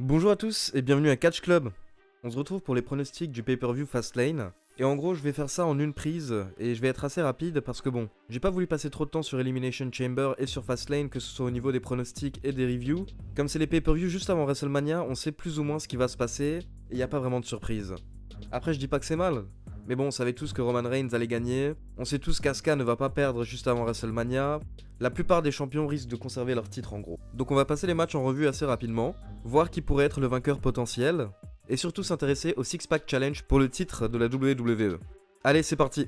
Bonjour à tous et bienvenue à Catch Club. On se retrouve pour les pronostics du pay-per-view Fastlane. Et en gros, je vais faire ça en une prise et je vais être assez rapide parce que bon, j'ai pas voulu passer trop de temps sur Elimination Chamber et sur Fastlane, que ce soit au niveau des pronostics et des reviews. Comme c'est les pay-per-view juste avant WrestleMania, on sait plus ou moins ce qui va se passer et y a pas vraiment de surprise. Après, je dis pas que c'est mal, mais bon, on savait tous que Roman Reigns allait gagner, on sait tous qu'Asuka ne va pas perdre juste avant WrestleMania. La plupart des champions risquent de conserver leur titre en gros. Donc on va passer les matchs en revue assez rapidement, voir qui pourrait être le vainqueur potentiel, et surtout s'intéresser au Six Pack Challenge pour le titre de la WWE. Allez, c'est parti.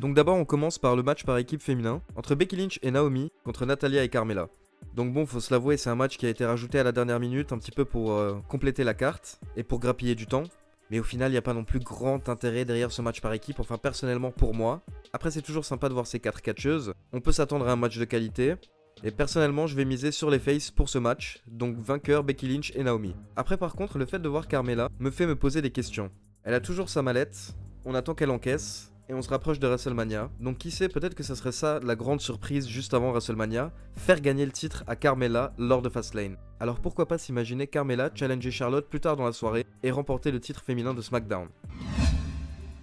Donc d'abord on commence par le match par équipe féminin, entre Becky Lynch et Naomi, contre Natalya et Carmella. Donc bon, faut se l'avouer, c'est un match qui a été rajouté à la dernière minute, un petit peu pour compléter la carte, et pour grappiller du temps. Mais au final, il n'y a pas non plus grand intérêt derrière ce match par équipe, enfin personnellement pour moi. Après, c'est toujours sympa de voir ces 4 catcheuses. On peut s'attendre à un match de qualité. Et personnellement, je vais miser sur les faces pour ce match, donc vainqueur Becky Lynch et Naomi. Après, par contre, le fait de voir Carmella me fait me poser des questions. Elle a toujours sa mallette, on attend qu'elle encaisse, et on se rapproche de WrestleMania. Donc qui sait, peut-être que ça serait ça la grande surprise juste avant WrestleMania, faire gagner le titre à Carmella lors de Fastlane. Alors pourquoi pas s'imaginer Carmella challenger Charlotte plus tard dans la soirée et remporter le titre féminin de SmackDown.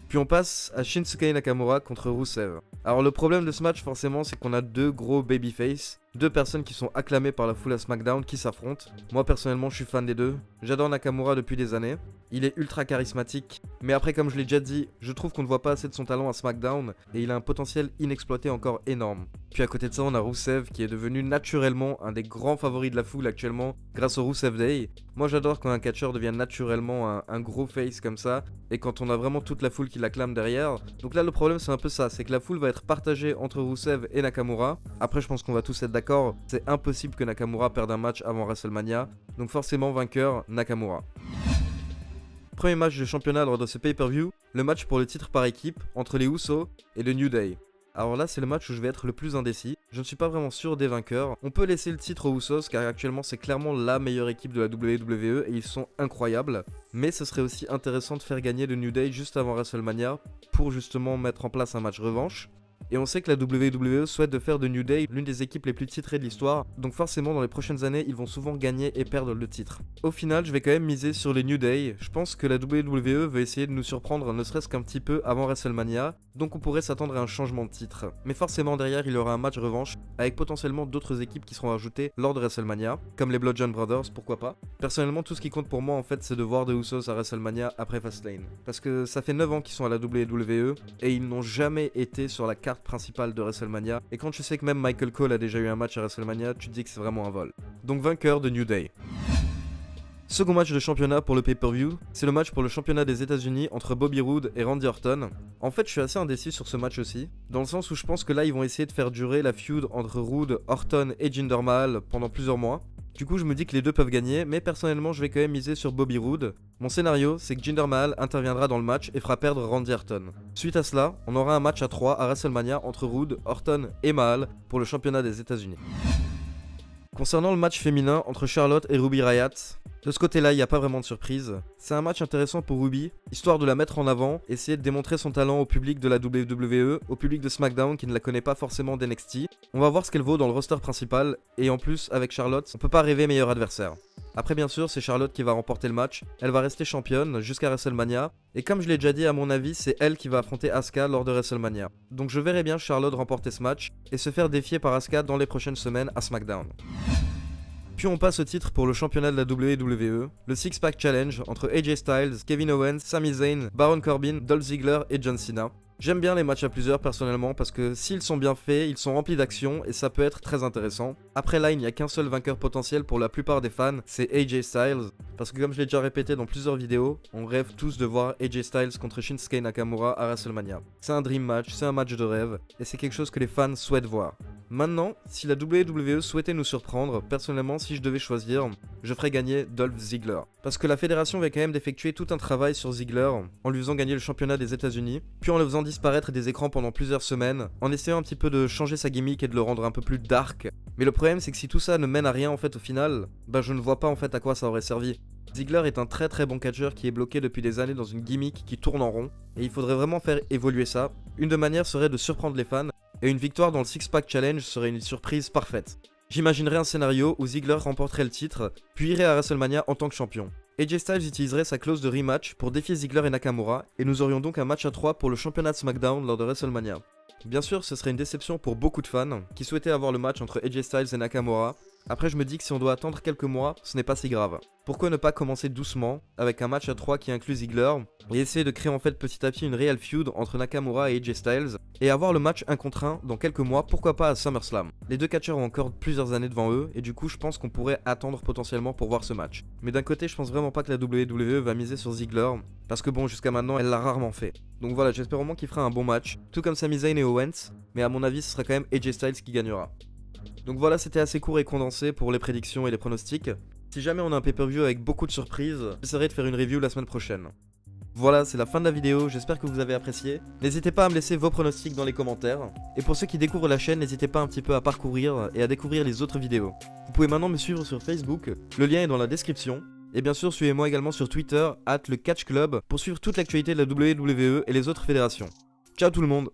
Puis on passe à Shinsuke Nakamura contre Rusev. Alors le problème de ce match forcément, c'est qu'on a deux gros babyface, deux personnes qui sont acclamées par la foule à SmackDown qui s'affrontent. Moi personnellement je suis fan des deux, j'adore Nakamura depuis des années, il est ultra charismatique, mais après comme je l'ai déjà dit, je trouve qu'on ne voit pas assez de son talent à SmackDown et il a un potentiel inexploité encore énorme. Puis à côté de ça on a Rusev qui est devenu naturellement un des grands favoris de la foule actuellement grâce au Rusev Day. Moi j'adore quand un catcheur devient naturellement un gros face comme ça et quand on a vraiment toute la foule qui l'acclame derrière. Donc là le problème c'est un peu ça, c'est que la foule va être partagée entre Rusev et Nakamura. Après je pense qu'on va tous être d'accord, c'est impossible que Nakamura perde un match avant WrestleMania, donc forcément vainqueur Nakamura. Premier match de championnat lors de ce pay-per-view, le match pour le titre par équipe entre les Usos et le New Day. Alors là c'est le match où je vais être le plus indécis, je ne suis pas vraiment sûr des vainqueurs. On peut laisser le titre aux Usos car actuellement c'est clairement la meilleure équipe de la WWE et ils sont incroyables. Mais ce serait aussi intéressant de faire gagner le New Day juste avant WrestleMania pour justement mettre en place un match revanche. Et on sait que la WWE souhaite de faire de New Day l'une des équipes les plus titrées de l'histoire, donc forcément dans les prochaines années ils vont souvent gagner et perdre le titre. Au final je vais quand même miser sur les New Day, je pense que la WWE veut essayer de nous surprendre ne serait-ce qu'un petit peu avant WrestleMania, donc on pourrait s'attendre à un changement de titre. Mais forcément derrière il y aura un match revanche, avec potentiellement d'autres équipes qui seront ajoutées lors de WrestleMania, comme les Bludgeon Brothers, pourquoi pas. Personnellement tout ce qui compte pour moi en fait c'est de voir des Usos à WrestleMania après Fastlane. Parce que ça fait 9 ans qu'ils sont à la WWE, et ils n'ont jamais été sur la carte principale de WrestleMania, et quand tu sais que même Michael Cole a déjà eu un match à WrestleMania, tu te dis que c'est vraiment un vol. Donc vainqueur de New Day. Second match de championnat pour le pay-per-view, c'est le match pour le championnat des États-Unis entre Bobby Roode et Randy Orton. En fait, je suis assez indécis sur ce match aussi, dans le sens où je pense que là ils vont essayer de faire durer la feud entre Roode, Orton et Jinder Mahal pendant plusieurs mois. Du coup, je me dis que les deux peuvent gagner, mais personnellement, je vais quand même miser sur Bobby Roode. Mon scénario, c'est que Jinder Mahal interviendra dans le match et fera perdre Randy Orton. Suite à cela, on aura un match à 3 à WrestleMania entre Roode, Orton et Mahal pour le championnat des États-Unis. Concernant le match féminin entre Charlotte et Ruby Riott, de ce côté-là, il n'y a pas vraiment de surprise. C'est un match intéressant pour Ruby, histoire de la mettre en avant, essayer de démontrer son talent au public de la WWE, au public de SmackDown qui ne la connaît pas forcément d'NXT. On va voir ce qu'elle vaut dans le roster principal, et en plus, avec Charlotte, on peut pas rêver meilleur adversaire. Après bien sûr, c'est Charlotte qui va remporter le match, elle va rester championne jusqu'à WrestleMania, et comme je l'ai déjà dit à mon avis, c'est elle qui va affronter Asuka lors de WrestleMania. Donc je verrai bien Charlotte remporter ce match, et se faire défier par Asuka dans les prochaines semaines à SmackDown. Puis on passe au titre pour le championnat de la WWE, le Six Pack Challenge entre AJ Styles, Kevin Owens, Sami Zayn, Baron Corbin, Dolph Ziggler et John Cena. J'aime bien les matchs à plusieurs personnellement parce que s'ils sont bien faits, ils sont remplis d'action et ça peut être très intéressant. Après là, il n'y a qu'un seul vainqueur potentiel pour la plupart des fans, c'est AJ Styles. Parce que comme je l'ai déjà répété dans plusieurs vidéos, on rêve tous de voir AJ Styles contre Shinsuke Nakamura à WrestleMania. C'est un dream match, c'est un match de rêve et c'est quelque chose que les fans souhaitent voir. Maintenant, si la WWE souhaitait nous surprendre, personnellement si je devais choisir, je ferais gagner Dolph Ziggler. Parce que la fédération va quand même d'effectuer tout un travail sur Ziggler en lui faisant gagner le championnat des États-Unis, puis en le faisant disparaître des écrans pendant plusieurs semaines, en essayant un petit peu de changer sa gimmick et de le rendre un peu plus dark. Mais le problème c'est que si tout ça ne mène à rien en fait au final, je ne vois pas en fait à quoi ça aurait servi. Ziggler est un très très bon catcheur qui est bloqué depuis des années dans une gimmick qui tourne en rond, et il faudrait vraiment faire évoluer ça. Une des manières serait de surprendre les fans, et une victoire dans le Six Pack Challenge serait une surprise parfaite. J'imaginerais un scénario où Ziggler remporterait le titre, puis irait à WrestleMania en tant que champion. AJ Styles utiliserait sa clause de rematch pour défier Ziggler et Nakamura, et nous aurions donc un match à 3 pour le championnat de SmackDown lors de WrestleMania. Bien sûr, ce serait une déception pour beaucoup de fans, qui souhaitaient avoir le match entre AJ Styles et Nakamura. Après, je me dis que si on doit attendre quelques mois, ce n'est pas si grave. Pourquoi ne pas commencer doucement, avec un match à 3 qui inclut Ziggler, et essayer de créer en fait petit à petit une réelle feud entre Nakamura et AJ Styles, et avoir le match 1 contre 1 dans quelques mois, pourquoi pas à SummerSlam. Les deux catcheurs ont encore plusieurs années devant eux, et du coup je pense qu'on pourrait attendre potentiellement pour voir ce match. Mais d'un côté, je pense vraiment pas que la WWE va miser sur Ziggler, parce que bon, jusqu'à maintenant, elle l'a rarement fait. Donc voilà, j'espère vraiment qu'il fera un bon match, tout comme Sami Zayn et Owens, mais à mon avis, ce sera quand même AJ Styles qui gagnera. Donc voilà, c'était assez court et condensé pour les prédictions et les pronostics. Si jamais on a un pay-per-view avec beaucoup de surprises, j'essaierai de faire une review la semaine prochaine. Voilà, c'est la fin de la vidéo, j'espère que vous avez apprécié. N'hésitez pas à me laisser vos pronostics dans les commentaires. Et pour ceux qui découvrent la chaîne, n'hésitez pas un petit peu à parcourir et à découvrir les autres vidéos. Vous pouvez maintenant me suivre sur Facebook, le lien est dans la description. Et bien sûr, suivez-moi également sur Twitter, @lecatchclub, pour suivre toute l'actualité de la WWE et les autres fédérations. Ciao tout le monde!